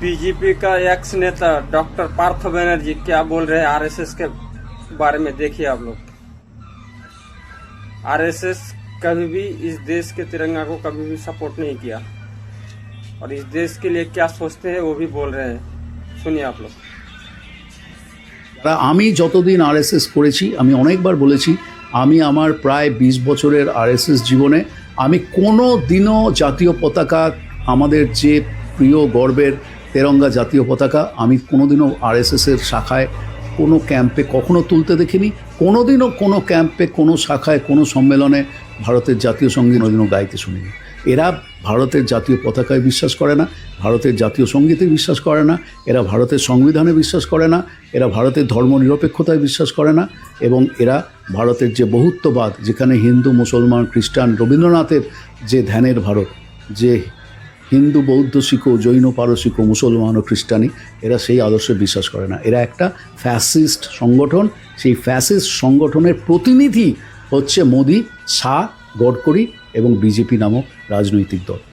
BJP का x नेता doctor Partha Banerjee क्या बोल रहे हैं आरएसएस के बारे में, देखिए आप लोग। आरएसएस कभी भी इस देश के तिरंगा को कभी भी सपोर्ट नहीं किया और इस देश के लिए क्या सोचते हैं वो भी बोल रहे हैं। सुनिए आप लोग। আমি যতদিন আরএসএস করেছি আমি অনেকবার বলেছি আমি আমার প্রায় ২০ বছরের আরএসএস জীবনে আমি কোনো দিনও জাতীয় পতাকা আমাদের যে প্রিয় গর্বের তেরঙ্গা জাতীয় পতাকা আমি কোনোদিনও আরএসএসের শাখায় কোনো ক্যাম্পে কখনো তুলতে দেখিনি, কোনোদিনও কোনো ক্যাম্পে কোনো শাখায় কোনো সম্মেলনে ভারতের জাতীয় সঙ্গীত কোনোদিনও গাইতে শুনিনি। এরা ভারতের জাতীয় পতাকায় বিশ্বাস করে না, ভারতের জাতীয় সঙ্গীতে বিশ্বাস করে না, এরা ভারতের সংবিধানে বিশ্বাস করে না, এরা ভারতের ধর্মনিরপেক্ষতায় বিশ্বাস করে না এবং এরা ভারতের যে বহুত্ববাদ, যেখানে হিন্দু মুসলমান খ্রিস্টান, রবীন্দ্রনাথের যে ধ্যানের ভারত, যে হিন্দু বৌদ্ধ শিখ জৈন পারসিক মুসলমান ও খ্রিস্টানি, এরা সেই আদর্শে বিশ্বাস করে না। এরা একটা ফ্যাসিস্ট সংগঠন। সেই ফ্যাসিস্ট সংগঠনের প্রতিনিধি হচ্ছে মোদি, শাহ, গডকরি এবং বিজেপি নামক রাজনৈতিক দল।